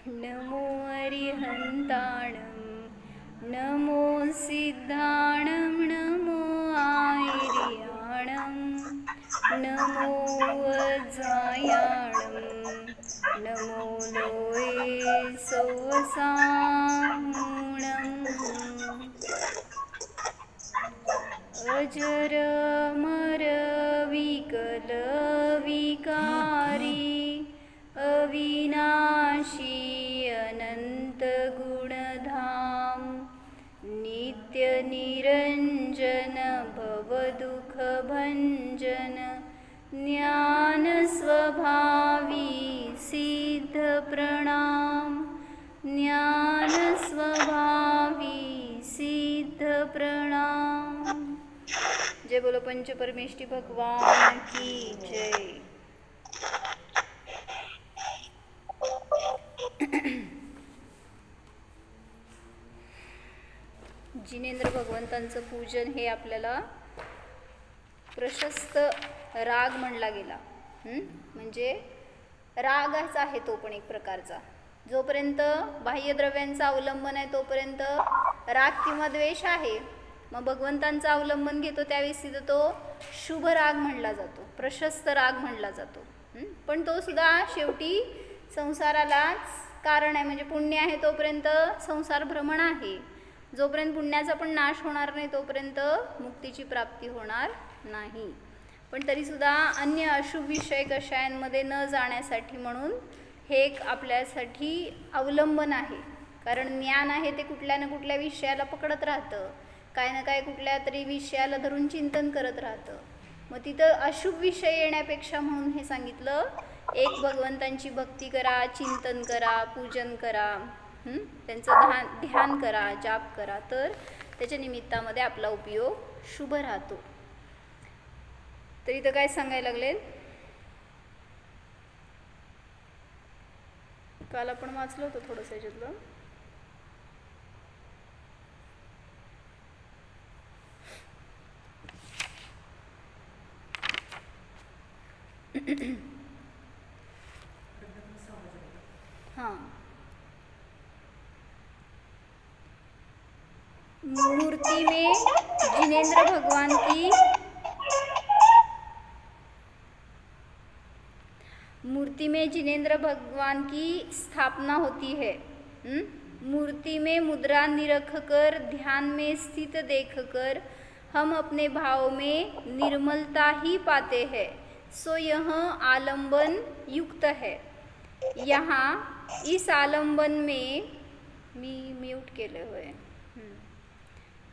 नमो अरिहन्ताणं नमो सिद्धाणं नमो आयर्याणं नमो वज्रायाणं नमो लोये सौसामूणम् अजर मर विकल विकारी अविनाशी अनंत गुणधाम नित्य निरंजन भवदुःख भंजन ज्ञान स्वभावी सिद्ध प्रणाम ज्ञान स्वभावी सिद्ध प्रणाम। जय बोलो पंच परमेष्ठी भगवान की जय। जिनेंद्र भगवंतांचं पूजन हे आपल्याला प्रशस्त राग म्हणला गेला। म्हणजे रागच आहे तो पण एक प्रकारचा। जोपर्यंत बाह्यद्रव्यांचा अवलंबन आहे तोपर्यंत राग किंवा द्वेष आहे। मग भगवंतांचा अवलंबन घेतो त्यावेळेस तिथं तो शुभ राग म्हणला जातो, प्रशस्त राग म्हणला जातो। पण तो सुद्धा शेवटी संसारालाच कारण आहे। म्हणजे पुण्य आहे तोपर्यंत संसार भ्रमण आहे, जोपर्यंत पुण्याचा पण नाश होणार नाही तोपर्यंत मुक्तीची प्राप्ती होणार नाही। पण तरीसुद्धा अन्य अशुभ विषय कषायांमध्ये न जाण्यासाठी म्हणून हे एक आपल्यासाठी अवलंबन आहे। कारण ज्ञान आहे ते कुठल्या ना कुठल्या विषयाला पकडत राहतं, काय ना काय कुठल्या तरी विषयाला धरून चिंतन करत राहतं। मग तिथं अशुभ विषय येण्यापेक्षा म्हणून हे सांगितलं, एक भगवंतांची भक्ती करा, चिंतन करा, पूजन करा, त्यांचं ध्यान करा, जाप करा, तर त्याच्या निमित्तामध्ये आपला उपयोग शुभ राहतो। तर इथं काय सांगायला लागले, काल आपण वाचलं होतं थोडंसं याच्यातलं। हाँ, मूर्ति में जिनेंद्र भगवान की स्थापना होती है। मूर्ति में मुद्रा निरख कर ध्यान में स्थित देखकर हम अपने भाव में निर्मलता ही पाते हैं, सो यह आलंबन युक्त है। यहाँ इस आलंबन में म्यूट केले हुए,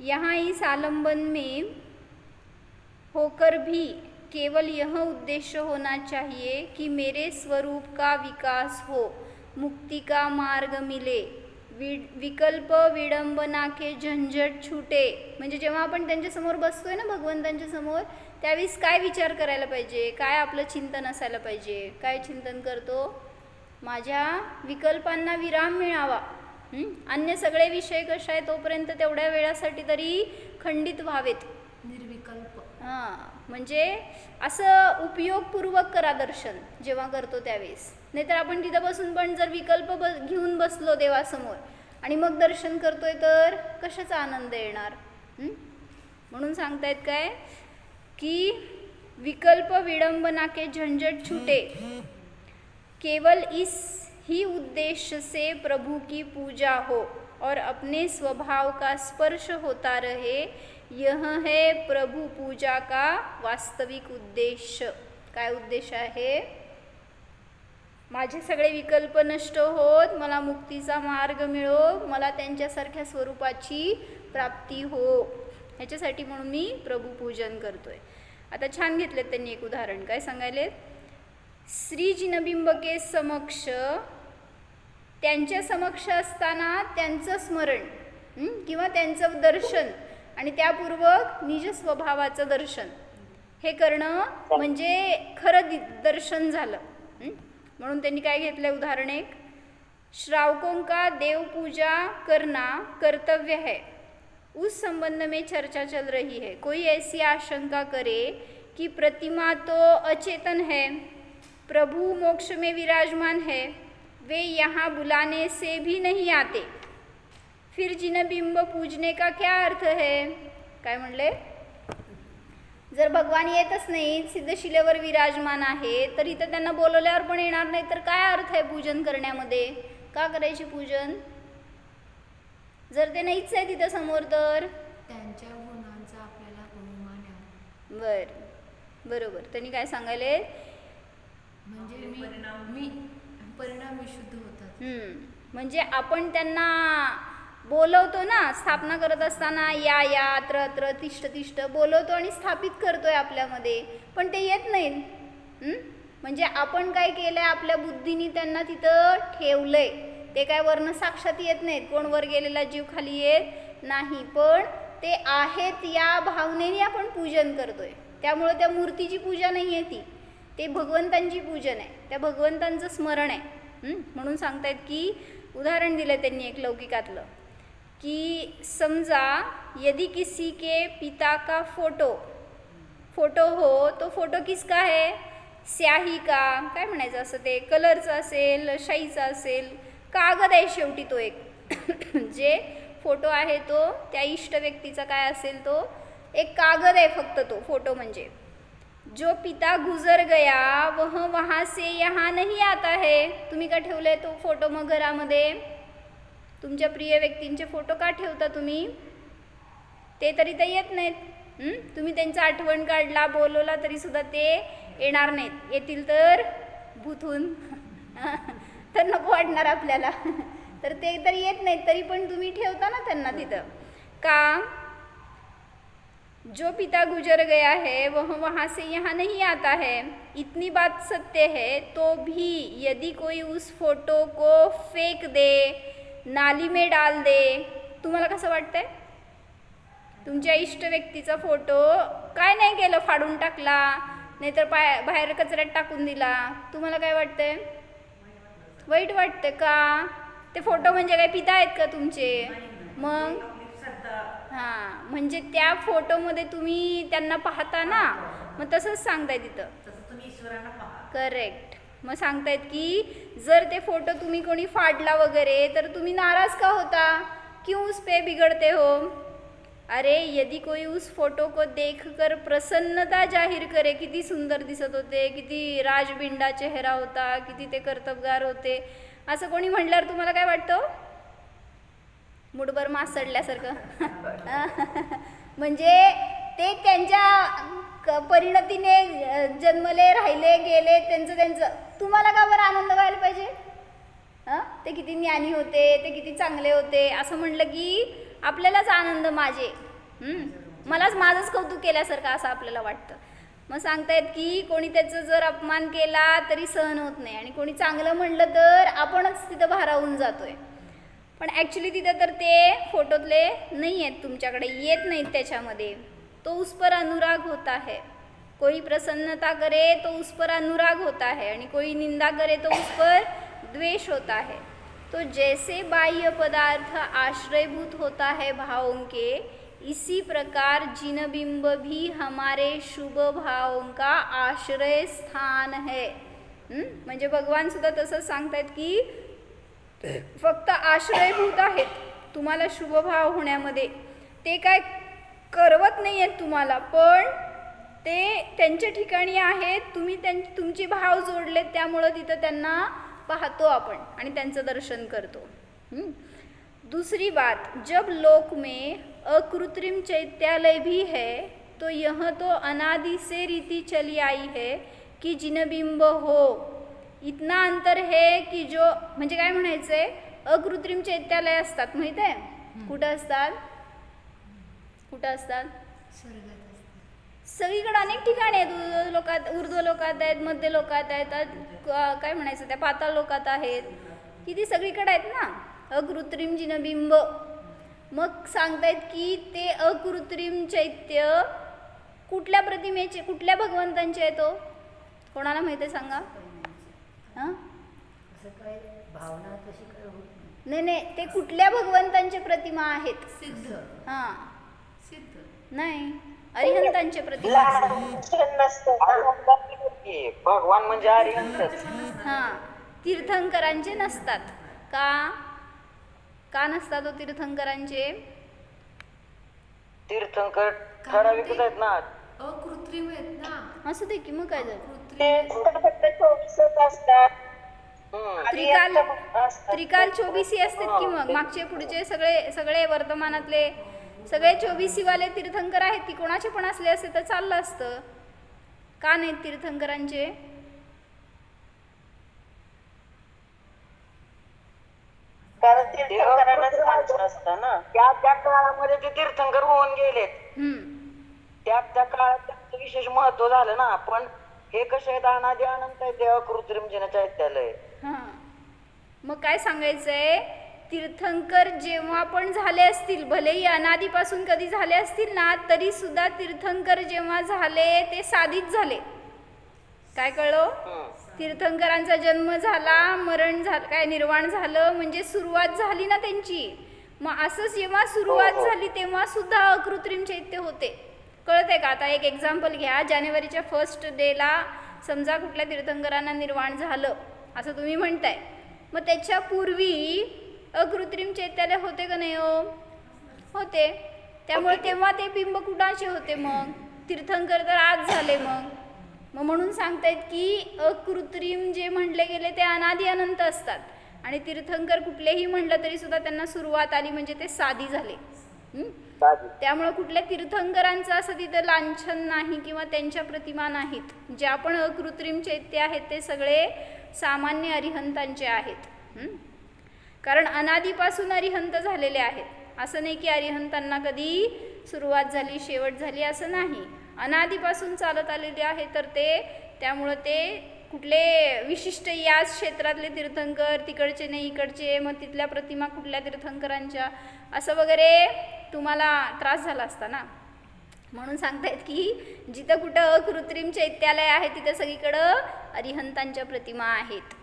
यहाँ इस आलंबन में होकर भी केवल यह उद्देश्य होना चाहिए कि मेरे स्वरूप का विकास हो, मुक्ति का मार्ग मिले, विकल्प विडंबना के झंझट छूटे। म्हणजे जेव्हा आपण त्यांच्या समोर बसतोय ना, भगवंतांच्या समोर, त्यावेळेस काय विचार करायला पाहिजे, काय आपलं चिंतन असायला पाहिजे, काय चिंतन करतो, माझ्या विकल्पांना विराम मिळावा, अन्य सगळे विषय कशा आहे तोपर्यंत तेवढ्या वेळासाठी तरी खंडित व्हावेत, निर्विकल्प। म्हणजे असं उपयोगपूर्वक करा दर्शन जेव्हा करतो त्यावेळेस। नाहीतर आपण तिथं बसून पण जर विकल्प घेऊन बसलो देवासमोर आणि मग दर्शन करतोय तर कशाचा आनंद येणार। म्हणून सांगतायत काय की विकल्प विडंबना के झंझट छूटे, केवल इस ही उद्देश्य से प्रभु की पूजा हो और अपने स्वभाव का स्पर्श होता रहे, यह है प्रभु पूजा का वास्तविक उद्देश्य। काय उद्देश आहे, माझे सगळे विकल्प नष्ट होत मला मुक्तीचा मार्ग मिळो, मला त्यांच्यासारख्या स्वरूपाची प्राप्ती हो, ह्याच्यासाठी म्हणून मी प्रभु पूजन करतोय। आता छान घेतलेत त्यांनी एक उदाहरण, काय सांगायले, श्री जिनबिंब के समक्ष, त्यांच्या समक्ष असताना त्यांचं स्मरण किंवा त्यांचं दर्शन आणि त्यापूर्वक निज स्वभावाचं दर्शन हे करणं म्हणजे खरं दर्शन झालं। म्हणून त्यांनी काय घेतलं उदाहरण एक, श्रावकों का देव पूजा करना कर्तव्य है, उस संबंध में चर्चा चल रही है। कोई ऐसी आशंका करे कि प्रतिमा तो अचेतन है, प्रभु मोक्ष में विराजमान है, वे यहाँ बुलाने से भी नहीं आते. फिर जिनबिंब पूजने का क्या अर्थ है. काय म्हणले. जर भगवान येतच नाही, सिद्धशिलेवर विराजमान आहे, तर इथं त्यांना बोलवल्यावर पण येणार नाही, तर काय अर्थ आहे पूजन करण्यामध्ये. का करायचे पूजन जर ते नाहीच आहे तिथं समोर. तर त्यांच्या गुणांचा आपल्याला अभिमान आहे. बरोबर. त्यांनी काय सांगायले, म्हणजे मी परिणाम विशुद्ध होतात. म्हणजे आपण त्यांना बोलवतो ना, स्थापना करत असताना या अत्र अत्र तिष्ठ बोलवतो आणि स्थापित करतोय आपल्यामध्ये, पण ते येत नाहीत. म्हणजे आपण काय केलंय, आपल्या बुद्धीने त्यांना तिथं ठेवलंय. ते काय वर्ण साक्षात येत नाहीत. कोण वर गेलेला जीव खाली येत नाही, पण ते आहेत या भावनेने आपण पूजन करतोय. त्यामुळं त्या मूर्तीची पूजा नाही आहे ती, ते भगवंतांची पूजन आहे, त्या भगवंतांचं स्मरण आहे. म्हणून सांगतायत की उदाहरण दिलं त्यांनी एक लौकिकातलं, की समजा यदि किसी के पिता का फोटो हो, तो फोटो किसका है. स्याही का, काय म्हणायचं असं, ते कलरचं असेल, शाईचा असेल, कागद आहे शेवटी तो एक. जे फोटो आहे तो त्या इष्ट व्यक्तीचा काय असेल, तो एक कागद आहे फक्त तो फोटो. म्हणजे जो पिता गुजर गया वह वहाँ से यहाँ नहीं आता है. तुम्ही का ठेवले तो फोटो मग घरामध्ये. तुमच्या प्रिय व्यक्तींचे फोटो का ठेवता तुम्ही. ते तरी ते येत नाहीत. तुम्ही त्यांचं आठवण काढला, बोलवला तरी सुद्धा ते येणार नाहीत. येतील तर भूतून तर नको वाटणार आपल्याला. तर ते तरी येत नाहीत, तरी पण तुम्ही ठेवता ना त्यांना तिथं. का. जो पिता गुजर गया है वह वहाँ से यहाँ नहीं आता है. इतनी बात सत्य है तो भी यदि कोई उस फोटो को फेंक दे, नाली में डाल दे. तुम्हाला कसं वाटतंय. तुमच्या इष्ट व्यक्तीचा फोटो काय नाही केलं, फाडून टाकला, नाहीतर बाहेर कचऱ्यात टाकून दिला, तुम्हाला काय वाटतंय. वाईट वाटतं का. ते फोटो म्हणजे काय पिता आहेत का तुमचे. मग हां, म्हणजे त्या फोटोमध्ये तुम्ही त्यांना पाहता ना, मग तसंच सांगताय तिथं. करेक्ट. मग सांगतायत की जर ते फोटो तुम्ही कोणी फाडला वगैरे तर तुम्ही नाराज का होता. क्यों उस पे बिगड़ते हो. अरे यदि कोई उस फोटो को देखकर प्रसन्नता जाहीर करे, किती सुंदर दिसत होते, किती राजबिंडा चेहरा होता, किती ते कर्तबगार होते, असं कोणी म्हटल्यावर तुम्हाला काय वाटतं. मुठभर मास चढल्यासारखं. म्हणजे ते त्यांच्या परिणतीने जन्मले, राहिले, गेले, त्यांचं तुम्हाला का बरं आनंद व्हायला पाहिजे. ते किती ज्ञानी होते, ते किती चांगले होते, असं म्हणलं की आपल्यालाच आनंद. मलाच माझंच कौतुक केल्यासारखं असं आपल्याला वाटतं. मग सांगतायत की कोणी त्याचं जर अपमान केला तरी सहन होत नाही, आणि कोणी चांगलं म्हणलं तर आपणच तिथं भारावून जातोय. पण ॲक्च्युली तिथं तर ते फोटोतले नाही आहेत, तुमच्याकडे येत नाहीत त्याच्यामध्ये. तो उस पर अनुराग होता है. कोई प्रसन्नता करे तो उस पर अनुराग होता है, आणि कोई निंदा करे तो उस पर द्वेष होता है. तो जैसे बाह्य पदार्थ आश्रयभूत होता है भावों के, इसी प्रकार जिनबिंब भी हमारे शुभ भावों का आश्रय स्थान है. म्हणजे भगवान सुद्धा तसंच सांगतायत की फक्त आश्रयभूत आहेत तुम्हाला शुभभाव होण्यामध्ये. ते काय करवत नाही आहेत तुम्हाला, पण ते त्यांच्या ठिकाणी आहेत. तुम्ही तुमचे भाव जोडलेत, त्यामुळं तिथं त्यांना पाहतो आपण आणि त्यांचं दर्शन करतो. दूसरी बात, जब लोक में अकृत्रिम चैत्यालय भी है तो यह तो अनादि से रीति चली आई है की जिनबिंब हो. इतना अंतर है की जो, म्हणजे काय म्हणायचं आहे, अकृत्रिम चैत्यालय असतात माहीत आहे. कुठं असतात. सगळीकडे अनेक ठिकाणी आहेत. ऊर्ध्व लोकात आहेत, मध्य लोकात आहेत, काय म्हणायचं त्या पाताळ लोकात आहेत, किती सगळीकडे आहेत ना अकृत्रिम जिनबिंब. मग सांगतायत की ते अकृत्रिम चैत्य कुठल्या प्रतिमेचे, कुठल्या भगवंतांचे आहे. तो कोणाला माहिती आहे सांगा. नाही, ते कुठल्या भगवंतांचे प्रतिमा आहेत. सिद्ध. हां, सिद्ध नाही, अरिहंतांचे प्रतिमा. भगवान म्हणजे अरिहंतच. हां, तीर्थंकरांचे नसतात. का नसतात हो तीर्थंकरांचे? तीर्थंकर ठराविकच आहेत ना. अकृत्रिम आहेत ना. असू दे की मग काय झालं. अकृत्रिम फक्त 24च असतात. त्रिकाल असतात. 24 असतात की मग मागचे पुढचे सगळे सगळे वर्तमानातले सगळे 24 वाले तीर्थंकर आहेत की कोणाचे पण असले असते तर चाललं असतं. का नाहीत तीर्थंकरांचे? कारण तीर्थंकरांना स्थान असतं ना. त्या त्या काळामध्ये ते तीर्थंकर होऊन गेलेत. त्या त्या काळात त्यांचं विशेष महत्व झालं ना. पण हे कसे आहेत, अनादि अनंत आहे, ते अकृत्रिम जिन चैत्यालय. हां, मग काय सांगायचंय? तीर्थंकर जेव्हा पण झाले असतील, भलेही अनादीपासून कधी झाले असतील ना, तरी सुद्धा तीर्थंकर जेव्हा झाले ते साधीच झाले. काय कळलं? तीर्थंकरांचा जन्म झाला, मरण झालं, काय निर्वाण झालं म्हणजे सुरुवात झाली ना त्यांची. मग असंच जेव्हा सुरुवात झाली तेव्हा सुद्धा अकृत्रिम चैत्य होते. कळत आहे का? आता एक एक्झाम्पल घ्या. जानेवारीच्या 1st डेला समजा कुठल्या तीर्थंकरांना निर्वाण झालं असं तुम्ही म्हणताय, मग त्याच्या पूर्वी अकृत्रिम चैत्यालय होते का नाही हो? होते. त्यामुळे तेव्हा ते बिंब कुणाचे होते मग? तीर्थंकर तर आज झाले. मग म्हणून सांगतायत की अकृत्रिम जे म्हणले गेले ते अनादि अनंत असतात आणि तीर्थंकर कुठलेही म्हणलं तरी सुद्धा त्यांना सुरुवात आली म्हणजे ते साधी झाले. त्यामुळे कुठल्या तीर्थंकरांचं असं तिथं लांछन नाही किंवा त्यांच्या प्रतिमा नाहीत. ज्या पण अकृत्रिम चैत्य आहेत ते सगळे सामान्य अरिहंतांचे आहेत. कारण अनादीपासून अरिहंत झालेले आहेत. असं नाही की अरिहंतांना कधी सुरुवात झाली शेवट झाली असं नाही. अनादीपासून चालत आलेले आहे तर ते त्यामुळं ते कुठले विशिष्ट याच क्षेत्रातले तीर्थंकर, तिकडचे नाही इकडचे, मग तिथल्या प्रतिमा कुठल्या तीर्थंकरांच्या असं वगैरे तुम्हाला त्रास झाला असता ना. म्हणून सांगतायत की जिथं कुठं अकृत्रिम चैत्यालय आहे तिथं सगळीकडं अरिहंतांच्या प्रतिमा आहेत.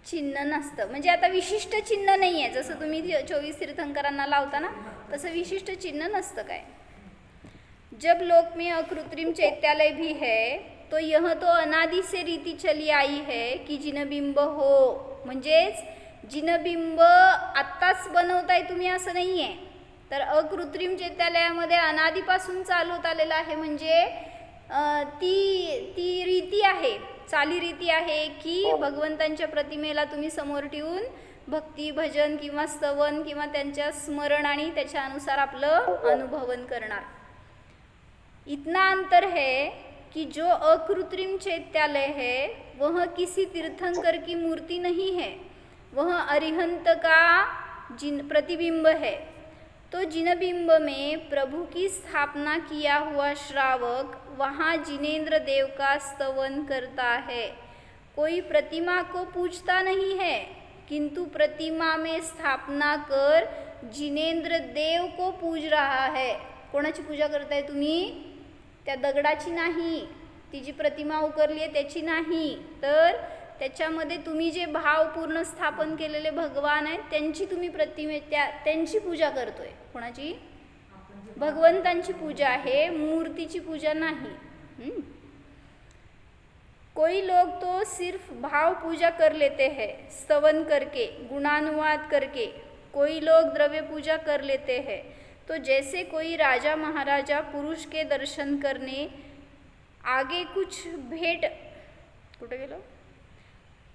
चिन्ह नसतं म्हणजे आता विशिष्ट चिन्ह नाही आहे. जसं तुम्ही 24 तीर्थंकरांना लावता ना तसं विशिष्ट चिन्ह नसतं काय. जब लोक में अकृत्रिम चैत्यालय भी है तो यह तो अनादि से रीति चली आई है की जिनबिंब हो. म्हणजेच जिनबिंब आत्ताच बनवताय तुम्ही असं नाही आहे. तर अकृत्रिम चैत्यालयामध्ये अनादीपासून चालवत आलेलं आहे म्हणजे ती रीती आहे, चालीरीती आहे की भगवंतांच्या प्रतिमेला तुम्ही समोर ठेवून भक्ती भजन किंवा स्तवन किंवा त्यांच्या स्मरण आणि त्याच्या अनुसार आपलं अनुभवन करणार. इतना अंतर है कि जो अकृत्रिम चैत्यालय है वह किसी तीर्थंकर की मूर्ति नहीं है, वह अरिहंत का प्रतिबिंब है. तो जिनबिंब में प्रभु की स्थापना किया हुआ श्रावक वहाँ जिनेन्द्र देव का स्तवन करता है. कोई प्रतिमा को पूजता नहीं है किंतु प्रतिमा में स्थापना कर जिनेन्द्र देव को पूज रहा है. कोणाची पूजा करताय तुम्ही? त्या दगडाची नाही, ती जी प्रतिमा उकरली आहे त्याची नाही, तर त्याच्यामध्ये तुम्ही जे भावपूर्ण स्थापन केलेले भगवान आहेत त्यांची तुम्ही त्यांची पूजा करतोय. कोणाची? भगवंतांची पूजा आहे, मूर्तीची पूजा नाही. कोई लोग तो सिर्फ भाव पूजा कर लेते हैं स्तवन करके, गुणानुवाद करके. कोई लोग द्रव्य पूजा कर लेते हैं. तो जैसे कोई राजा महाराजा पुरुष के दर्शन करने आगे कुछ भेंट, कुठे गेलो?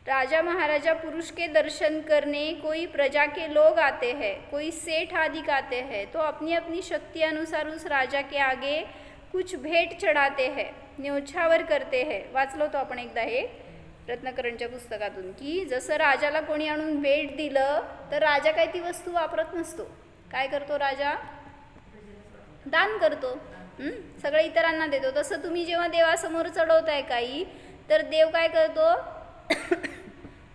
राजा महाराजा पुरुष के दर्शन करने कोई प्रजा के लोग आते हैं, कोई सेठ आदि आते हैं, तो अपनी अपनी शक्ति अनुसार उस राजा के आगे कुछ भेंट चढ़ाते हैं, न्योछावर करते हैं. वाचलो तो आपण एकदा हे रत्नाकरांच्या पुस्तकातून की जसं राजाला कोणी आणून भेट दिलं तर राजा काय ती वस्तू वापरत नसतो. काय करतो राजा? दान करतो, सगळं इतरांना देतो. तसं तुम्ही जेव्हा देवासमोर चढवताय काही तर देव काय करतो?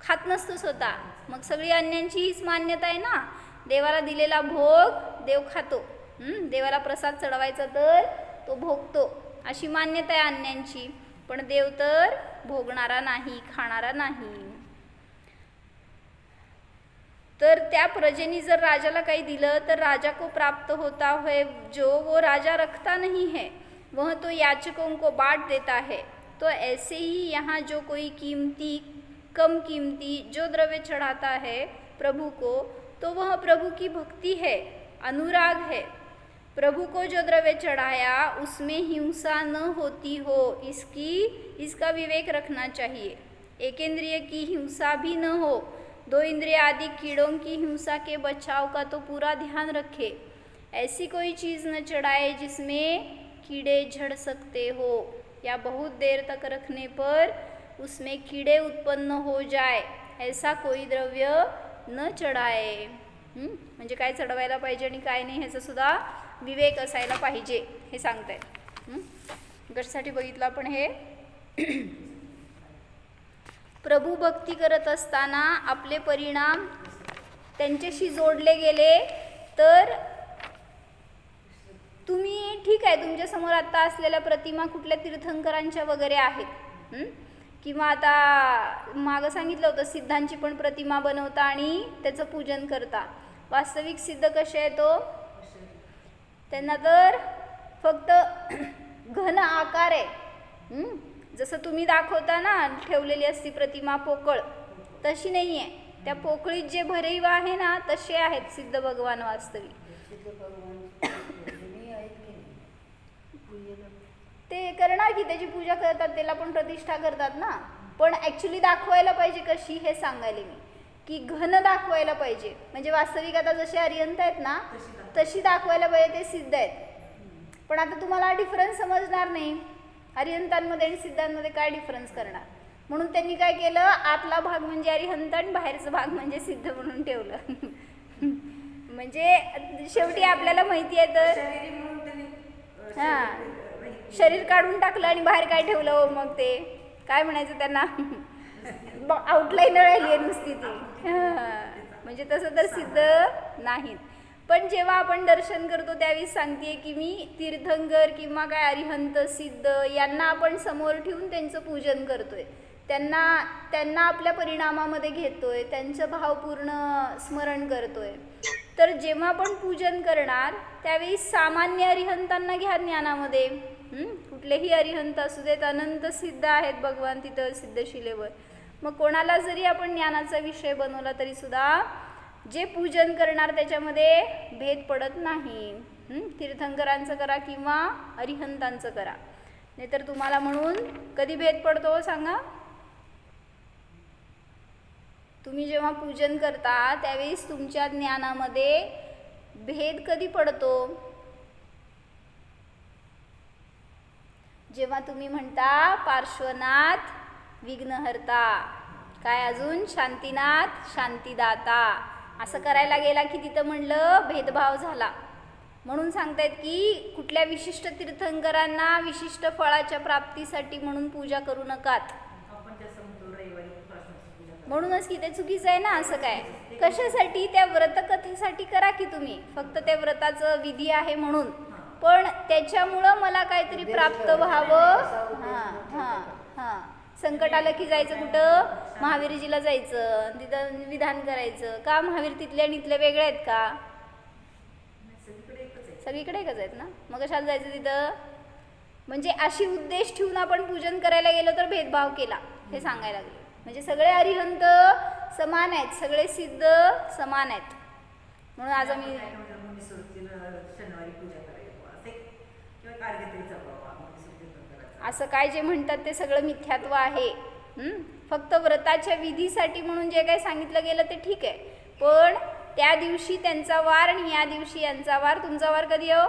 खात नसतो स्वतः. मग सगळी अन्यांची हीच मान्यता आहे ना. देवाला दिलेला भोग देव खातो. देवाला प्रसाद चढवायचा तर तो भोगतो अशी मान्यता आहे अन्यांची. पण देव तर भोगणारा नाही, खाणारा नाही. तर त्या प्रजेनी जर राजाला काही दिलं तर राजा को प्राप्त होता है जो वो राजा रखता नहीं है, वह तो याचकों को बांट देता है. तो ऐसे ही यहाँ जो कोई कीमती कम कीमती जो द्रव्य चढ़ाता है प्रभु को, तो वह प्रभु की भक्ति है, अनुराग है। प्रभु को जो द्रव्य चढ़ाया उसमें हिंसा न होती हो, इसका विवेक रखना चाहिए। एक इंद्रिय की हिंसा भी न हो, 2 इंद्रिय आदि कीड़ों की हिंसा के बचाव का तो पूरा ध्यान रखे। ऐसी कोई चीज़ न चढ़ाए जिसमें कीड़े झड़ सकते हो या बहुत देर तक रखने पर उसमें कीड़े उत्पन्न हो जाए, ऐसा कोई द्रव्य न चढाए। म्हणजे काय चढवायला पाहिजे आणि काय नाही ह्याचा सुद्धा विवेक असायला पाहिजे हे सांगतायत। कशासाठी बघितलं आपण हे प्रभू भक्ती करत असताना आपले परिणाम त्यांच्याशी जोडले गेले तर तुम्ही ठीक आहे, तुमच्या समोर आता असलेल्या प्रतिमा कुठल्या तीर्थंकरांच्या वगैरे आहेत, किंवा आता मागं सांगितलं होतं सिद्धांची पण प्रतिमा बनवता आणि त्याचं पूजन करता। वास्तविक सिद्ध कसे आहे तो, त्यांना तर फक्त घन आकार आहे, जसं तुम्ही दाखवता ना ठेवलेली असती प्रतिमा पोकळ, तशी नाही आहे। त्या पोकळीत जे भरीव आहे ना तसे आहेत सिद्ध भगवान वास्तविक। ते करणार की त्याची पूजा करतात, त्याला पण प्रतिष्ठा करतात ना, पण ॲक्च्युली दाखवायला पाहिजे कशी हे सांगायले मी, की घन दाखवायला पाहिजे। म्हणजे वास्तविक आता जसे अरिहंत आहेत ना तशी दाखवायला पाहिजे, ते सिद्ध आहेत। पण आता तुम्हाला डिफरन्स समजणार नाही अरिहंतांमध्ये आणि सिद्धांमध्ये काय डिफरन्स करणार, म्हणून त्यांनी काय केलं, आतला भाग म्हणजे अरिहंत आणि बाहेरचा भाग म्हणजे सिद्ध म्हणून ठेवलं। म्हणजे शेवटी आपल्याला माहिती आहे तर हां शरीर काढून टाकलं आणि बाहेर काय ठेवलं हो, मग ते काय म्हणायचं त्यांना आउटलाईन राहिली आहे नुसती ती। म्हणजे तसं तर सिद्ध नाहीत। पण जेव्हा आपण दर्शन करतो त्यावेळी सांगते की मी तीर्थंकर किंवा काय अरिहंत सिद्ध यांना आपण समोर ठेवून त्यांचं पूजन करतोय, त्यांना आपल्या परिणामामध्ये घेतोय, त्यांचं भावपूर्ण स्मरण करतोय। तर जेव्हा आपण पूजन करणार त्यावेळी सामान्य अरिहंतांना घ्या ज्ञानामध्ये, कुठलेही अरिहंत असू देत, अनंत सिद्ध आहेत भगवान तिथं सिद्धशिलेवर। मग कोणाला जरी आपण ज्ञानाचा विषय बनवला तरी सुद्धा जे पूजन करणार त्याच्यामध्ये भेद पडत नाही। तीर्थंकरांचं करा किंवा अरिहंतांचं करा, नाहीतर तुम्हाला म्हणून कधी भेद पडतो सांगा। तुम्ही जेव्हा पूजन करता त्यावेळेस तुमच्या ज्ञानामध्ये भेद कधी पडतो, जेव्हा तुम्ही म्हणता पार्श्वनाथ विघ्नहर्ता, काय अजून शांतीनाथ शांतीदाता, असं करायला गेला की तिथं म्हणलं भेदभाव झाला। म्हणून सांगतायत की कुठल्या विशिष्ट तीर्थंकरांना विशिष्ट फळाच्या प्राप्तीसाठी म्हणून पूजा करू नकात, म्हणूनच की ते चुकीचं आहे ना। असं काय कशासाठी, त्या व्रतकथेसाठी करा की तुम्ही, फक्त त्या व्रताचं विधी आहे म्हणून, पण त्याच्यामुळं मला काहीतरी प्राप्त व्हावं। हां संकट आलं की जायचं कुठं, महावीरजीला जायचं, तिथं विधान करायचं का? महावीर तिथले आणि इथले वेगळे आहेत का? सगळीकडे एकच आहेत ना, मग कशाला जायचं तिथं? म्हणजे अशी उद्देश ठेवून आपण पूजन करायला गेलो तर भेदभाव केला हे सांगायला लागले। म्हणजे सगळे अरिहंत समान आहेत, सगळे सिद्ध समान आहेत। म्हणून आज आम्ही असं काय जे म्हणतात ते सगळं मिथ्यात्व आहे। फक्त व्रताच्या विधीसाठी म्हणून जे काही सांगितलं गेलं ते ठीक आहे, पण त्या दिवशी त्यांचा वार आणि या दिवशी यांचा वार, तुमचा वार कधी हो?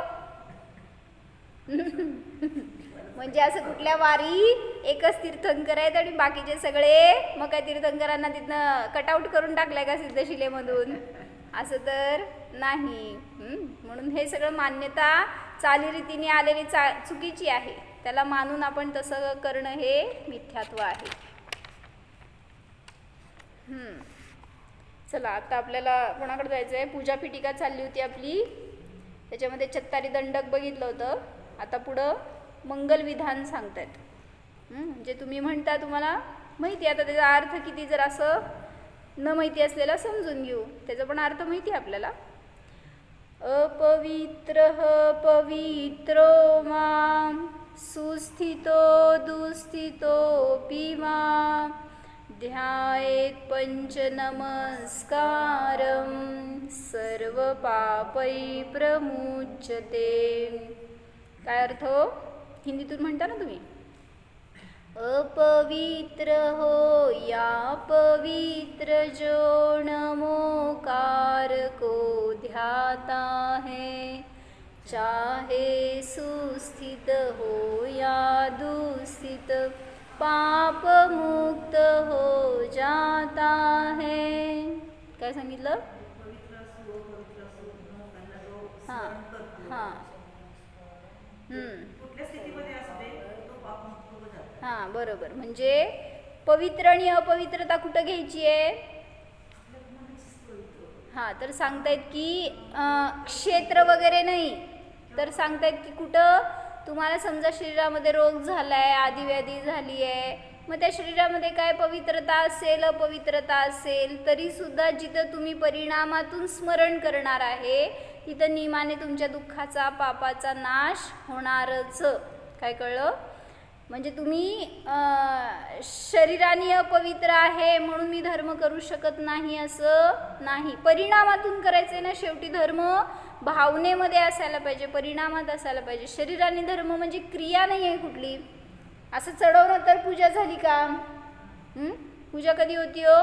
म्हणजे असं कुठल्या वारी एकच तीर्थंकर आहेत आणि बाकीचे सगळे मग काय तीर्थंकरांना तिथनं कटआउट करून टाकलंय का सिद्धशिलेमधून? असं तर नाही। म्हणून हे सगळं मान्यता चालीरीतीने आलेली चुकीची आहे, त्याला मानून आपण तसं करणं हे मिथ्यात्व आहे। चला आता आपल्याला कोणाकडे जायचं आहे, पूजा पिटिका चालली होती आपली, त्याच्यामध्ये चत्तारी दंडक बघितलं होतं। आता पुढं मंगल विधान सांगतायत। जे तुम्ही म्हणता तुम्हाला माहिती, आता त्याचा अर्थ किती जर असं न माहिती असलेला समजून घेऊ, त्याचा पण अर्थ माहिती आपल्याला। अपवित्रः पवित्रो मां सुस्थितो दुस्थितोऽपि मां ध्यायेत् पञ्चनमस्कारं सर्वपापै प्रमुच्यते. काय अर्थ हो? हिंदीतून म्हणता ना तुम्ही. अपवित्र हो या पवित्र जो नमोकार को ध्याता है, चाहे सुस्थित हो या दुस्थित पाप मुक्त हो जाता है. काय सांगितलं? हां हां हां बरोबर. म्हणजे पवित्र आणि अपवित्रता कुठं घ्यायची आहे? हां तर सांगतायत की क्षेत्र वगैरे नाही, तर सांगतायत की कुठं तुम्हाला समजा शरीरामध्ये रोग झाला आहे, आदिव्याधी झाली आहे, मग त्या शरीरामध्ये काय पवित्रता असेल अपवित्रता असेल तरीसुद्धा जिथं तुम्ही परिणामातून स्मरण करणार आहे तिथं नियमाने तुमच्या दुःखाचा पापाचा नाश होणारच. काय कळलं? म्हणजे तुम्ही शरीराने अपवित्र आहे म्हणून मी धर्म करू शकत नाही असं नाही. परिणामातून करायचे ना, शेवटी धर्म भावनेमध्ये असायला पाहिजे, परिणामात असायला पाहिजे. शरीराने धर्म म्हणजे क्रिया नाही आहे कुठली. असं चढवणं तर पूजा झाली का? पूजा कधी होती हो?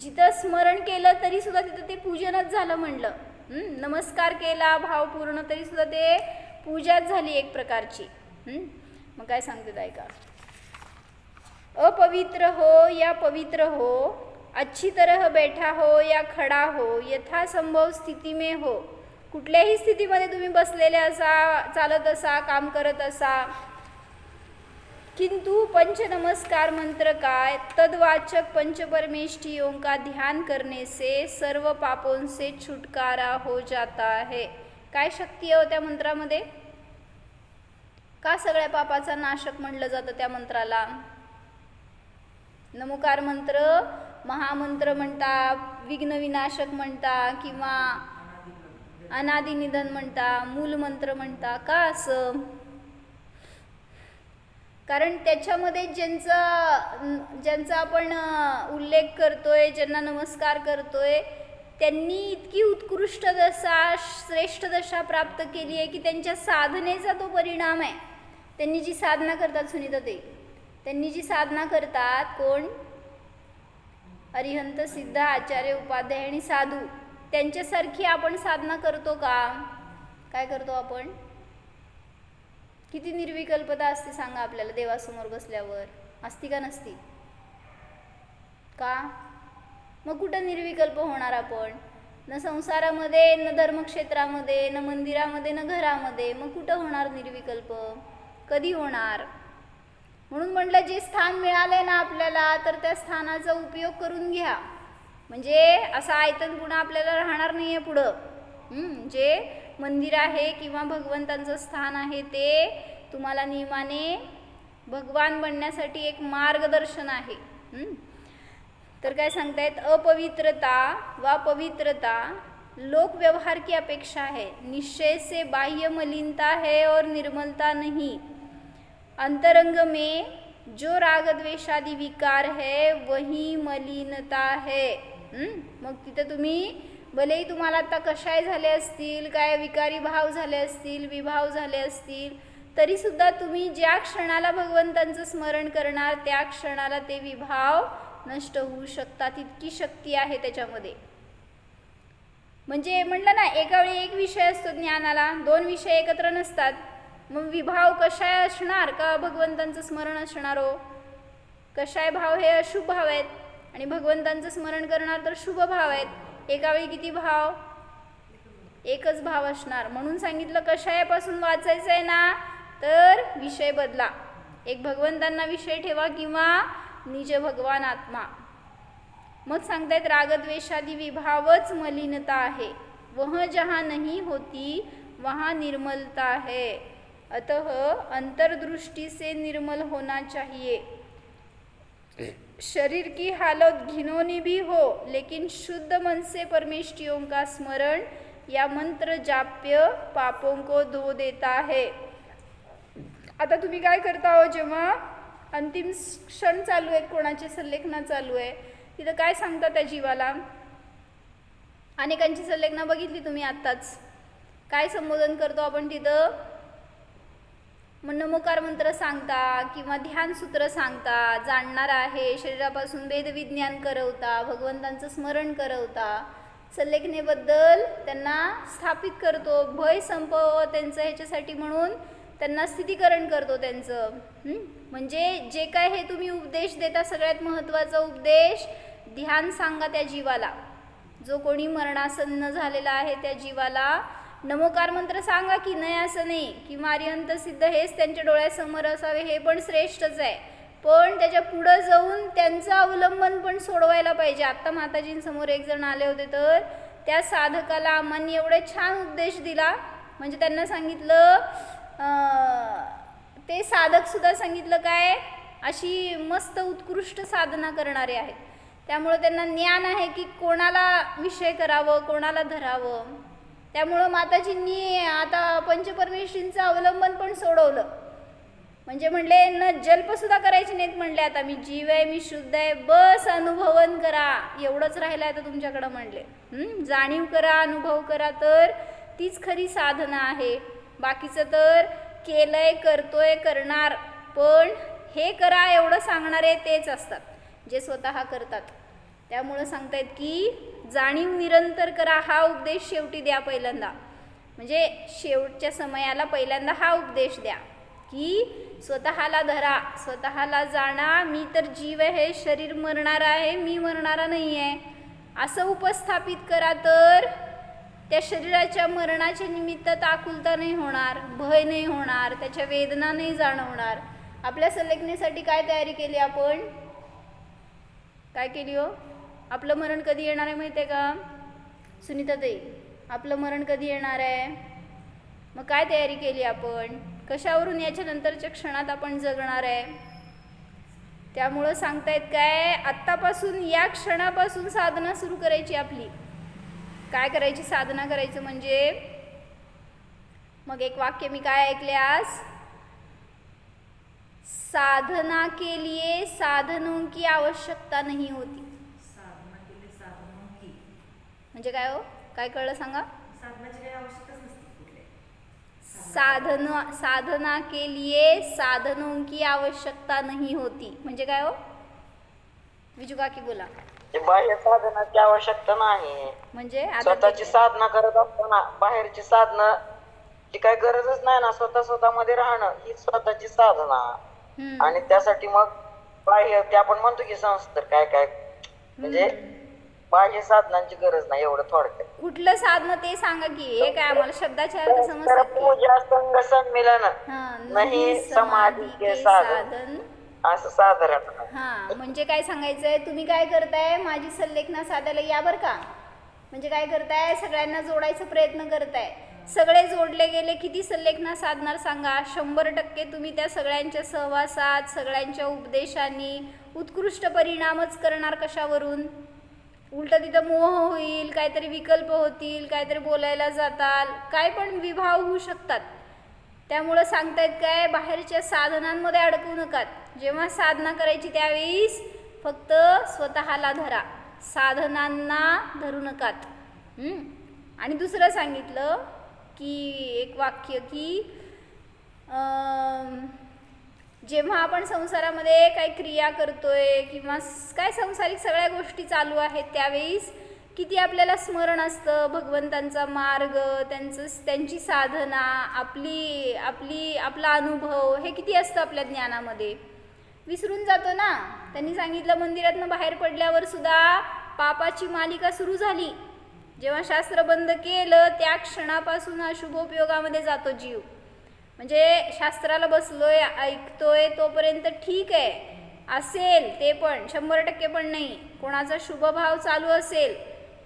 जिथं स्मरण केलं तरी सुद्धा तिथं ते पूजनच झालं म्हणलं. नमस्कार केला भावपूर्ण तरी सुद्धा ते पूजाच झाली एक प्रकारची. मग काय सांगते ऐका. अपवित्र हो या पवित्र हो, अच्छी तरह बैठा हो या खडा हो, यथासंभव स्थिती में हो. कुठल्याही स्थितीमध्ये तुम्ही बसलेले असा, चालत असा, काम करत असा. किंतु पंचनमस्कार मंत्र काय? तद्वाचक पंचपरमेष्ठियों का ध्यान करने से सर्व पापों से छुटकारा हो जाता है. काय शक्ती आहे त्या मंत्रामध्ये? का सगळ्या पापाचा नाशक म्हणलं जातं त्या मंत्राला? नमोकार मंत्र महामंत्र म्हणता, विघ्न विनाशक म्हणता किंवा अनादि निधन म्हणता, मूल मंत्र म्हणता. का असं? कारण त्याच्यामध्ये ज्यांचा आपण उल्लेख करतोय, ज्यांना नमस्कार करतोय, त्यांनी इतकी उत्कृष्ट दशा, श्रेष्ठ दशा प्राप्त केली आहे की त्यांच्या साधनेचा तो परिणाम आहे. त्यांनी जी साधना करतात सुनीता ते, त्यांनी जी साधना करतात कोण? अरिहंत सिद्ध आचार्य उपाध्याय आणि साधू, त्यांच्यासारखी आपण साधना करतो का? काय करतो आपण? किती निर्विकल्पता असते सांगा आपल्याला देवासमोर बसल्यावर? असती का नसती? का? मग कुठं निर्विकल्प होणार आपण? न संसारामध्ये, न धर्मक्षेत्रामध्ये, न मंदिरामध्ये, न घरामध्ये. मग कुठं होणार निर्विकल्प? कधी होणार? म्हणून म्हटलं जे स्थान मिळालंय ना आपल्याला, तर त्या स्थानाचा उपयोग करून घ्या. म्हणजे असा आयतन पुन्हा आपल्याला राहणार नाही आहे पुढं. जे मंदिर आहे किंवा भगवंतांचं स्थान आहे ते तुम्हाला नियमाने भगवान बनण्यासाठी एक मार्गदर्शन आहे. तर काय सांगतायत? अपवित्रता व पवित्रता लोक व्यवहार की अपेक्षा है, निश्चय से बाह्य मलिनता है और निर्मलता नहीं. अंतरंग में जो राग द्वेषादि विकार है वही मलिनता है. मग तिथं तुम्ही भलेही तुम्हाला आता कशाय झाले असतील, काय विकारी भाव झाले असतील, विभाव झाले असतील, तरीसुद्धा तुम्ही ज्या क्षणाला भगवंतांचं स्मरण करणार त्या क्षणाला ते विभाव नष्ट होऊ शकतात. इतकी शक्ती आहे त्याच्यामध्ये. म्हणजे म्हटलं ना, एका वेळी एक विषय असतो ज्ञानाला, दोन विषय एकत्र नसतात. मग विभाव कशाय असणार का भगवंतांचं स्मरण असणार हो? कशाय भाव हे अशुभ भाव आहेत आणि भगवंतांचं स्मरण करणार तर शुभ भाव आहेत. एका वेळी किती भाव? एकच भाव असणार. म्हणून सांगितलं कशायापासून वाचायचं आहे ना, तर विषय बदला. एक भगवंतांना विषय ठेवा किंवा निज भगवान आत्मा. मग सांगतायत रागद्वेषादी विभावच मलिनता आहे. वह जहाँ नहीं होती वहाँ निर्मलता है. अतः अंतर्दृष्टि से निर्मल होना चाहिए. शरीर की हालत घिनौनी भी हो, लेकिन शुद्ध मन से परमेष्ठियों का स्मरण या मंत्र जाप्य पापों को धो देता है. आता तुम्ही काय करता हो, जेव्हा अंतिम क्षण चालू आहेत, कोणाची संलेखना चालू आहे, तिथं काय सांगता त्या जीवाला? अनेकांची संलेखना बघितली तुम्ही आत्ताच. काय संबोधन करतो आपण तिथं? मग नमोकार मंत्र सांगता किंवा ध्यानसूत्र सांगता, जाणणार आहे, शरीरापासून वेदविज्ञान करवता, भगवंतांचं स्मरण करवता, संलेखनेबद्दल त्यांना स्थापित करतो, भय संपव त्यांचं ह्याच्यासाठी म्हणून त्यांना स्थितीकरण करतो त्यांचं. म्हणजे जे काय हे तुम्ही उपदेश देता, सगळ्यात महत्त्वाचा उपदेश ध्यान सांगा त्या जीवाला. जो कोणी मरणासन्न झालेला आहे त्या जीवाला नमोकार मंत्र सांगा की नाही असं नाही, किंवा अरिहंत सिद्ध हेच त्यांच्या डोळ्यासमोर असावे हे पण श्रेष्ठच आहे, पण त्याच्या पुढं जाऊन त्यांचं अवलंबन पण सोडवायला पाहिजे. आत्ता माताजींसमोर एक जण आले होते, तर त्या साधकाला आम्हांनी एवढे छान उपदेश दिला. म्हणजे त्यांना सांगितलं, ते साधकसुद्धा सांगितलं काय, अशी मस्त उत्कृष्ट साधना करणारे आहेत, त्यामुळं त्यांना ज्ञान आहे की कोणाला विषय करावं, कोणाला धरावं. त्यामुळं माताजींनी आता पंचपरमेश्वरींचं अवलंबन पण सोडवलं. म्हणजे म्हणले न जल्पसुद्धा करायचे नाहीत, म्हणले आता मी जीव आहे, मी शुद्ध आहे, बस अनुभवन करा, एवढंच राहिलं आहे आता तुमच्याकडं. म्हणले जाणीव करा, अनुभव करा, तर तीच खरी साधना आहे. बाकीचं तर केलंय, करतोय, करणार, पण हे करा एवढं सांगणारे तेच असतात जे स्वतः करतात. त्यामुळं सांगतायत की जाणीव निरंतर करा, हा उपदेश शेवटी द्या पहिल्यांदा. म्हणजे शेवटच्या समयाला पहिल्यांदा हा उपदेश द्या की स्वतःला धरा, स्वतःला जाणा, मी तर जीव आहे, शरीर मरणार आहे, मी मरणारा नाही आहे, असं उपस्थापित करा. तर त्या शरीराच्या मरणाच्या निमित्त आकुलता नाही होणार, भय नाही होणार, त्याच्या वेदना नाही जाणवणार. आपल्या संलेखनेसाठी काय तयारी केली आपण? काय केली हो? आपलं मरण कधी येणार आहे माहिती आहे का सुनीताताई? आपलं मरण कधी येणार आहे? मग काय तयारी केली आपण? कशावरून याच्या नंतरच्या क्षणात आपण जगणार आहे? त्यामुळं सांगतायत काय, आत्तापासून या क्षणापासून साधना सुरू करायची आपली. काय करायची? साधना करायचं म्हणजे, मग एक वाक्य मी काय ऐकले आज, साधना के लिए साधनों की आवश्यकता नहीं होती. म्हणजे काय हो? काय कळलं सांगा? साधना के लिए साधनों की आवश्यकता नहीं होती म्हणजे काय हो? विजू काकी बोला. बाह्य साधनाची आवश्यकता नाही. म्हणजे स्वतःची साधना करत असताना बाहेरची साधना ची काही गरजच नाही ना. स्वतःमध्ये राहणं ही स्वतःची साधना. आणि त्यासाठी मग बाह्य ते आपण म्हणतो की संस्कार काय काय, म्हणजे बाह्य साधनांची गरज नाही. एवढं थोडक्यात. कुठलं साधन ते सांगा की, हे काय आम्हाला शब्दाचे अर्थ समजतात. पूजा संग संमिलन नाही समाधी के साधन, असं साधारण. म्हणजे काय सांगायचंय, तुम्ही काय करताय, माझी संलेखना साधायला या बर का. म्हणजे काय करताय, सगळ्यांना जोडायचा प्रयत्न करताय. सगळे जोडले गेले किती संलेखना साधणार सांगा? 100% तुम्ही त्या सगळ्यांच्या सहवासात, सगळ्यांच्या उपदेशांनी उत्कृष्ट परिणामच करणार. कशावरून? उलट तिथं मोह होईल, काहीतरी विकल्प होतील, काहीतरी बोलायला जाताल, काय पण विभाव होऊ शकतात. त्यामुळं सांगतायत काय, बाहेरच्या साधनांमध्ये अडकू नका. जेव्हा साधना करायची त्यावेळेस फक्त स्वतःला धरा, साधनांना धरू नकात. आणि दुसरं सांगितलं की एक वाक्य की जेव्हा आपण संसारामध्ये काही क्रिया करतोय किंवा काय संसारिक सगळ्या गोष्टी चालू आहेत त्यावेळेस किती आपल्याला स्मरण असतं भगवंतांचा मार्ग, त्यांची साधना, आपला अनुभव, हे किती असतं आपल्या ज्ञानामध्ये. विसरून जातो ना. त्यांनी सांगितलं मंदिरातनं बाहेर पडल्यावर सुद्धा पापाची मालिका सुरू झाली. जेव्हा शास्त्र बंद केलं त्या क्षणापासून अशुभोपयोगामध्ये जातो जीव. म्हणजे शास्त्राला बसलोय, ऐकतोय तोपर्यंत ठीक आहे, असेल ते पण 100% पण नाही, कोणाचा शुभभाव चालू असेल,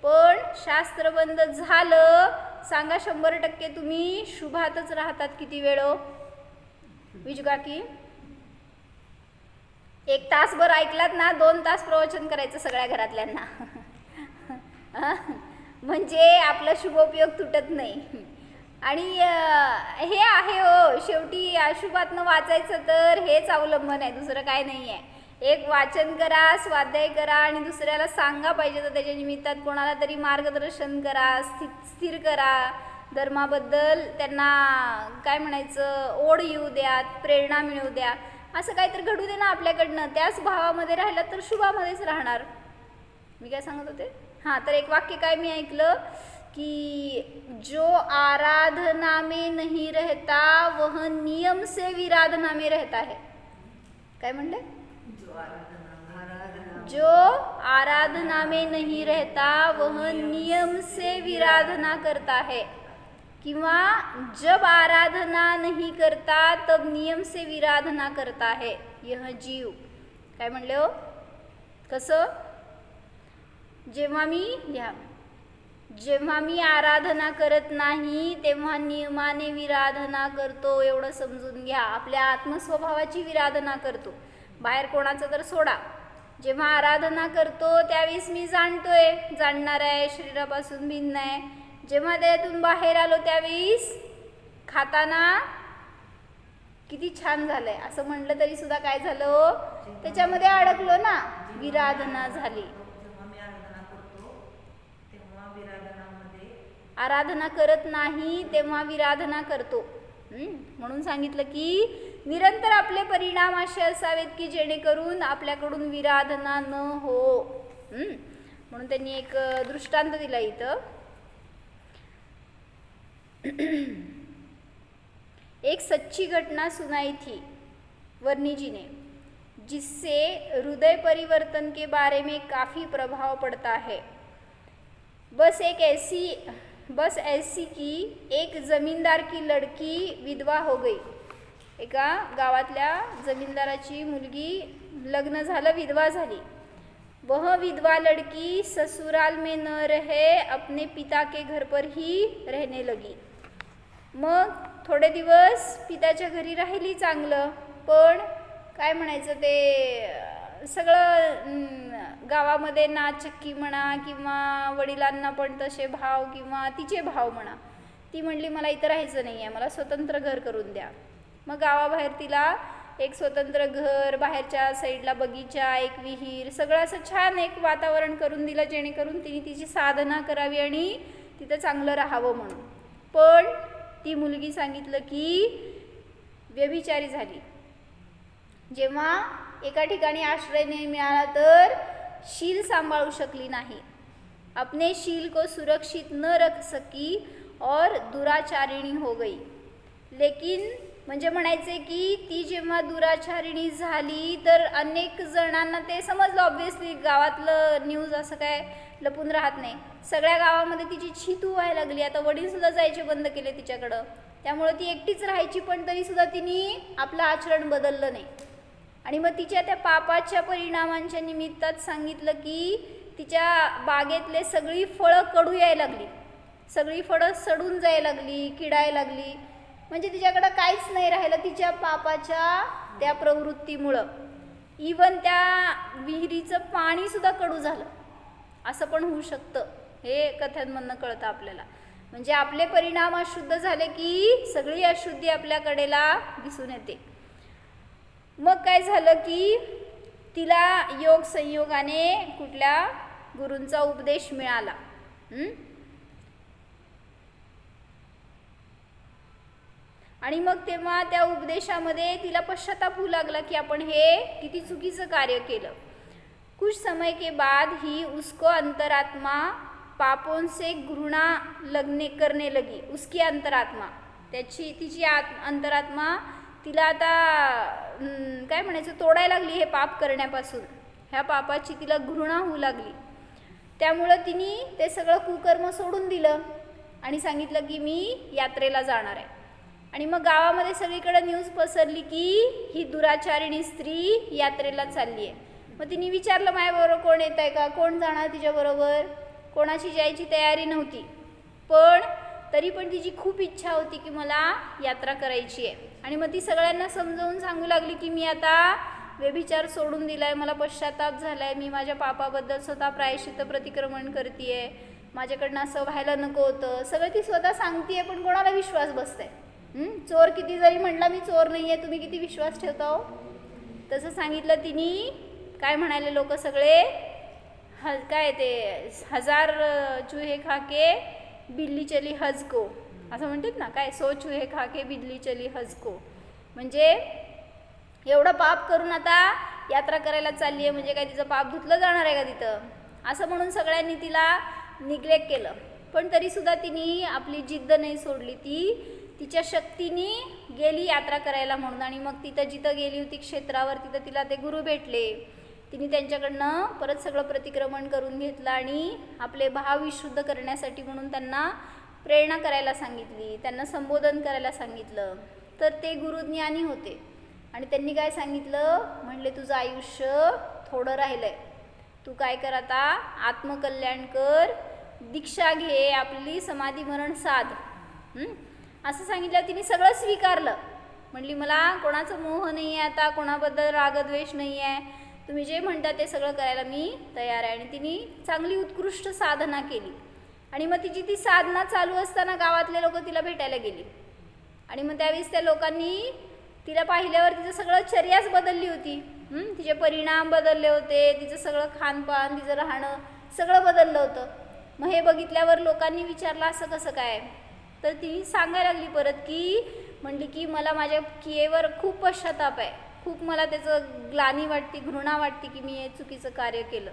पण शास्त्र बंद झालं सांगा 100% तुम्ही शुभातच राहतात. किती वेळ हो विजू काकी? 1 तासभर ऐकलात ना, 2 तास प्रवचन करायचं सगळ्या घरातल्यांना. म्हणजे आपला शुभोपयोग तुटत नाही. आणि हे आहे हो, शेवटी अशुभातनं वाचायचं तर हेच अवलंबन आहे, दुसरं काय नाही आहे. एक वाचन करा, स्वाध्याय करा आणि दुसऱ्याला सांगा पाहिजे तर त्याच्या निमित्तात कोणाला तरी मार्गदर्शन करा, स्थिर करा, धर्माबद्दल त्यांना काय म्हणायचं ओढ येऊ द्या, प्रेरणा मिळू द्या, असं काहीतरी घडू दे ना आपल्याकडनं. त्याच भावामध्ये राहिला तर शुभामध्येच राहणार. मी काय सांगत होते, हां, तर एक वाक्य काय मी ऐकलं कि जो आराधना में नहीं रहता वह नियम से विराधना में रहता है. काय म्हणले, जो आराधना में नहीं रहता वह नियम से विराधना करता है, किंवा जब आराधना नहीं करता तब नियम से विराधना करता है यह जीव. काय म्हणले हो, कसं, जेव्हा मी आराधना करत नाही तेव्हा नियमाने विराधना करतो, एवढं समजून घ्या. आपल्या आत्मस्वभावाची विराधना करतो, बाहेर कोणाचं तर सोडा. जेव्हा आराधना करतो त्यावेळेस मी जाणणार आहे, शरीरापासून भिन्न आहे. जेव्हा त्यातून बाहेर आलो त्यावेळेस खाताना किती छान झालंय असं म्हटलं तरी सुद्धा काय झालं, त्याच्यामध्ये अडकलो ना, विराधना झाली. आराधना करत नाही तेव्हा विराधना करतो. म्हणून सांगितलं की निरंतर आपले परिणाम असे असावेत की जेणेकरून आपल्याकडून विराधना न हो. म्हणून त्यांनी एक दृष्टांत दिला इथं. एक सच्ची घटना सुनाई थी वर्णी जी ने, जिससे हृदय परिवर्तन के बारे में काफ़ी प्रभाव पड़ता है. बस ऐसी की एक जमीनदार की लड़की विधवा हो गई. एका गावातल्या जमीनदाराची मुलगी लग्न झालं, विधवा झाली. वह विधवा लड़की ससुराल में न रहे अपने पिता के घर पर ही रहने लगी. मग थोडे दिवस पिताच्या घरी राहिली चांगलं, पण काय म्हणायचं ते सगळं गावामध्ये नाचक्की म्हणा किंवा वडिलांना पण तसे भाव किंवा तिचे भाव म्हणा, ती म्हणली मला इथं राहायचं नाही आहे, मला स्वतंत्र घर करून द्या. मग गावाबाहेर तिला एक स्वतंत्र घर, बाहेरच्या साईडला बगीचा, एक विहीर, सगळं असं छान एक वातावरण करून दिलं जेणेकरून तिने तिची साधना करावी आणि तिथं चांगलं राहावं म्हणून. पण ती मुलगी सांगितलं की व्यभिचारी झाली. जेव्हा एका ठिकाणी आश्रय नाही मिळाला तर शील सांभाळू शकली नाही, अपने शील को सुरक्षित न रख सकी और दुराचारिणी हो गई. लेकिन म्हणजे म्हणायचे की ती जेव्हा दुराचारिणी झाली तर अनेक जणांना ते समजलं, ऑब्व्हियसली गावातलं न्यूज असं काय लपून राहत नाही, सगळ्या गावामध्ये तिची छितू व्हायला लागली. आता वडीलसुद्धा जायचे बंद केले तिच्याकडं, त्यामुळं ती एकटीच राहायची. पण तरीसुद्धा तिने आपलं आचरण बदललं नाही. आणि मग तिच्या त्या पापाच्या परिणामांच्या निमित्तात सांगितलं की तिच्या बागेतले सगळी फळं कडू यायला लागली, सगळी फळं सडून जायला लागली, किडायला लागली. म्हणजे तिच्याकडं काहीच नाही राहिलं तिच्या पापाच्या त्या प्रवृत्तीमुळं. इवन त्या विहिरीचं पाणीसुद्धा कडू झालं, असं पण होऊ शकतं. हे कथांमधनं कळतं आपल्याला. म्हणजे आपले परिणाम अशुद्ध झाले की सगळी अशुद्धी आपल्याकडेला दिसून येते. मग काय झालं की तिला योग संयोगाने कुठल्या गुरूंचा उपदेश मिळाला. आणि मग तेव्हा त्या उपदेशामध्ये तिला पश्चाताप होऊ लागला की आपण हे किती चुकीचं कार्य केलं. कुछ समय के बाद ही उसको अंतरात्मा पापों से घृणा करने लगी. उसकी अंतरात्मा, तिची अंतरात्मा तिला आता काय म्हणायचं तोडायला लागली हे पाप करण्यापासून. ह्या पापाची तिला घृणा होऊ लागली. त्यामुळं तिने ते सगळं कुकर्म सोडून दिलं आणि सांगितलं की मी यात्रेला जाणार आहे. आणि मग गावामध्ये सगळीकडे न्यूज पसरली की ही दुराचारिणी स्त्री यात्रेला चालली आहे. मग तिने विचारलं माझ्याबरोबर कोण येत आहे का, कोण जाणार तिच्याबरोबर. कोणाची जायची तयारी नव्हती, पण तरी पण तिची खूप इच्छा होती की मला यात्रा करायची आहे. आणि मग ती सगळ्यांना समजावून सांगू लागली की मी आता व्यभिचार सोडून दिला आहे, मला पश्चाताप झाला आहे, मी माझ्या पापाबद्दल स्वतः प्रायश्चित्त प्रतिक्रमण करते आहे, माझ्याकडनं असं व्हायला नको होतं, सगळं ती स्वतः सांगते. पण कोणाला विश्वास बसतंय? चोर किती जरी म्हटला मी चोर नाही आहे, तुम्ही किती विश्वास ठेवता हो? तसं सांगितलं तिने. काय म्हणाले लोक सगळे? काय ते 1000 चूहे खाके बिल्ली चली हज को, असं म्हणतात ना. काय 100 चूहे खाके बिल्ली चली हज को, म्हणजे एवढं पाप करून आता यात्रा करायला चालली आहे, म्हणजे काय तिचं पाप धुतलं जाणार आहे का तिथं? असं म्हणून सगळ्यांनी तिला निग्लेक्ट केलं. पण तरीसुद्धा तिने आपली जिद्द नाही सोडली. ती तिच्या शक्तीने गेली यात्रा करायला म्हणून. आणि मग तिथं जिथं गेली होती क्षेत्रावर, तिथं तिला ते गुरु भेटले. तिने त्यांच्याकडनं परत सगळं प्रतिक्रमण करून घेतलं आणि आपले भाव विशुद्ध करण्यासाठी म्हणून त्यांना प्रेरणा करायला सांगितली, त्यांना संबोधन करायला सांगितलं. तर ते गुरुज्ञानी होते आणि त्यांनी काय सांगितलं? म्हणले तुझं आयुष्य थोडं राहिलं आहे, तू काय कर आता, आत्मकल्याण कर, दीक्षा घे, आपली समाधी मरण साध. असं सांगितलं. तिने सगळं स्वीकारलं. म्हणली मला कोणाचं मोह नाही आहे, आता कोणाबद्दल रागद्वेष नाही आहे, तुम्ही जे म्हणता ते सगळं करायला मी तयार आहे. आणि तिने चांगली उत्कृष्ट साधना केली. आणि मग तिची ती साधना चालू असताना गावातले लोक तिला भेटायला गेली. आणि मग त्यावेळेस त्या लोकांनी तिला पाहिल्यावर तिचं सगळं चर्याच बदलली होती. तिचे परिणाम बदलले होते, तिचं सगळं खानपान, तिचं राहणं सगळं बदललं होतं. मग हे बघितल्यावर लोकांनी विचारलं असं कसं काय? तर ती सांगायला लागली परत की म्हणली की मला माझ्या क्रियेवर खूप पश्चाताप आहे, खूप मला त्याचं ग्लानी वाटते, घृणा वाटते की मी हे चुकीचं कार्य केलं.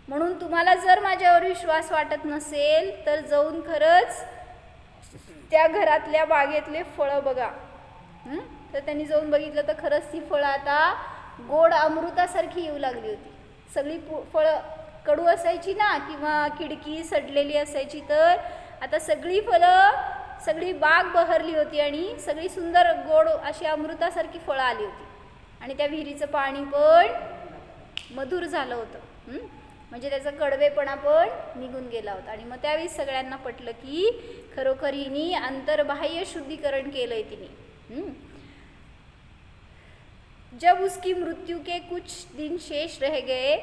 म्हणून तुम्हाला जर माझ्यावर विश्वास वाटत नसेल तर जाऊन खरंच त्या घरातल्या बागेतले फळं बघा. तर त्यांनी जाऊन बघितलं तर खरंच ती फळं आता गोड अमृतासारखी येऊ लागली होती. सगळी फळं कडू असायची ना, किंवा खिडकी सडलेली असायची, तर आता सगळी फळं, सगळी बाग बहरली होती आणि सगळी सुंदर गोड अशी अमृतासारखी फळं आली होती. आणि त्या विहिरीचं पाणी पण मधुर झालं होतं, म्हणजे त्याचा कडवेपणा पण निघून गेला होता. आणि मग त्यावेळी सगळ्यांना पटलं की खरोखर हिने अंतर्बाह्य शुद्धीकरण केलंय तिने. जब उसकी मृत्यु के कुछ दिन शेष रह गए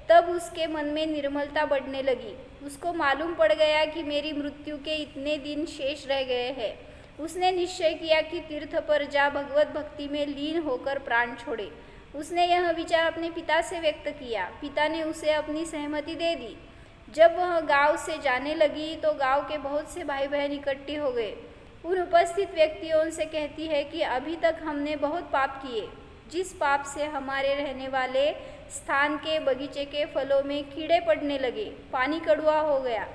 तब उसके मन में निर्मलता बढ़ने लगी. उसको मालूम पड़ गया कि मेरी मृत्यु के इतने दिन शेष रह गए हैं. उसने निश्चय किया कि तीर्थ पर जा भगवत भक्ति में लीन होकर प्राण छोड़े. उसने यह विचार अपने पिता से व्यक्त किया. पिता ने उसे अपनी सहमति दे दी. जब वह गांव से जाने लगी तो गांव के बहुत से भाई बहन इकट्ठे हो गए. उन उपस्थित व्यक्तियों से कहती है कि अभी तक हमने बहुत पाप किए. जिस पाप से हमारे रहने वाले स्थान के बगीचे के फलों में कीड़े पड़ने लगे, पानी कड़वा हो गया,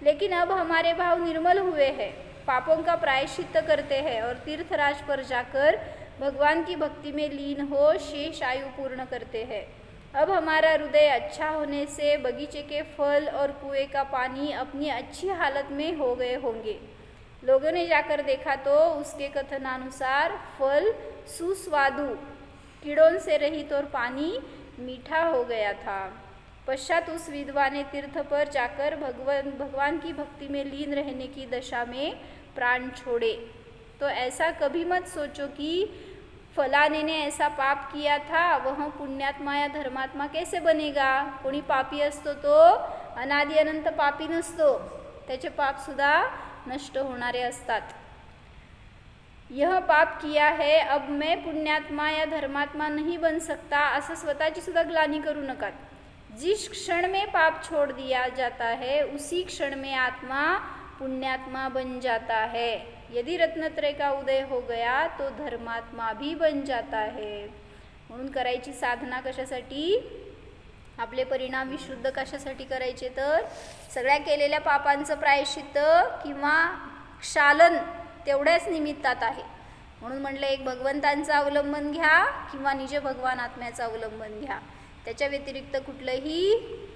लेकिन अब हमारे भाव निर्मल हुए हैं, पापों का प्रायश्चित्त करते हैं और तीर्थराज पर जाकर भगवान की भक्ति में लीन हो शेष आयु पूर्ण करते हैं. अब हमारा हृदय अच्छा होने से बगीचे के फल और कुएं का पानी अपनी अच्छी हालत में हो गए होंगे. लोगों ने जाकर देखा तो उसके कथनानुसार फल सुस्वादु, कीड़ों से रहित और पानी मीठा हो गया था. पश्चात उस विधवा ने तीर्थ पर जाकर भगवान की भक्ति में लीन रहने की दशा में प्राण छोड़े. तो ऐसा कभी मत सोचो कि फलाने ने ऐसा पाप किया था, वह पुण्यात्मा या धर्मात्मा कैसे बनेगा. कोणी पापी असतो तो अनादि अनंत पापी नसतो, त्याचे पापसुद्धा नष्ट होणारे असतात. यह पाप किया है, अब मैं पुण्यात्मा या धर्मात्मा नहीं बन सकता, असं स्वतःची सुद्धा ग्लानी करू नका. जिस क्षण में पाप छोड़ दिया जाता है उसी क्षण में आत्मा पुण्यात्मा बन जाता है. यदि रत्नत्रय का उदय हो गया तो धर्मात्मा भी बन जाता है. म्हणून करायची साधना कशासाठी? आपले परिणाम विशुद्ध कशासाठी करायचे? तर सगळ्या केलेल्या पापांचं प्रायश्चित्त किंवा क्षालन तेवढ्याच निमित्तात आहे. म्हणून म्हटलं एक भगवंतांचं अवलंबन घ्या किंवा निज भगवान आत्म्याचं अवलंबन घ्या. त्याच्या व्यतिरिक्त कुठलाही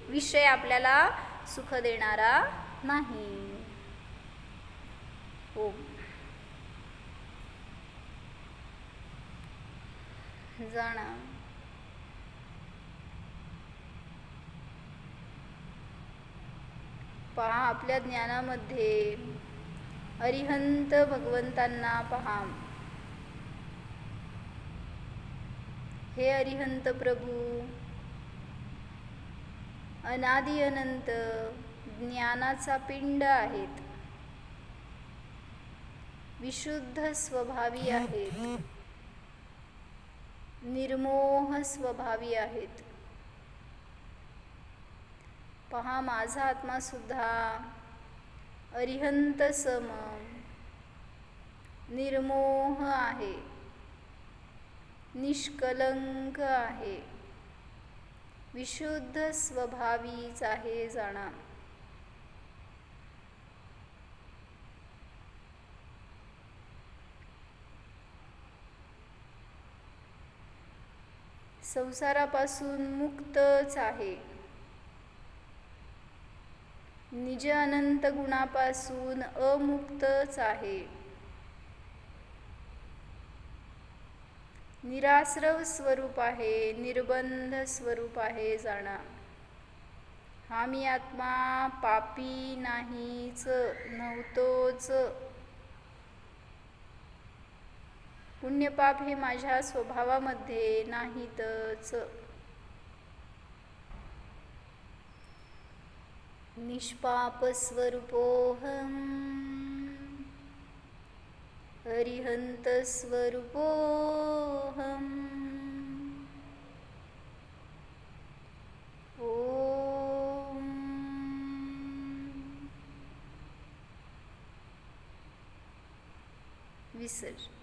विषय आपल्याला सुख देणारा नाही. ओम. जाणा पहा आपल्या ज्ञानामध्ये अरिहंत भगवंतांना पहा. हे अरिहंत प्रभू, अनादि अनंत ज्ञानाचा पिंड आहेत, विशुद्ध स्वभावी आहेत, निर्मोह स्वभावी आहेत. पहा, माझा आत्मा सुद्धा अरिहंत सम निर्मोह आहे, निष्कलंक आहे, विशुद्ध स्वभावीच आहे जाणा. संसारापासून मुक्तच आहे, निज अनंत गुणापासून अमुक्तच आहे, निराश्रव स्वरूप आहे, निर्बंध स्वरूप आहे जाणा. हा मी आत्मा पापी नाहीच, नव्हतोच. पुण्यपाप हे माझ्या स्वभावामध्ये नाहीतच. निष्पाप स्वरूपोऽहम्, अरिहंत स्वरूपोऽहम्. ओम विसर्जन.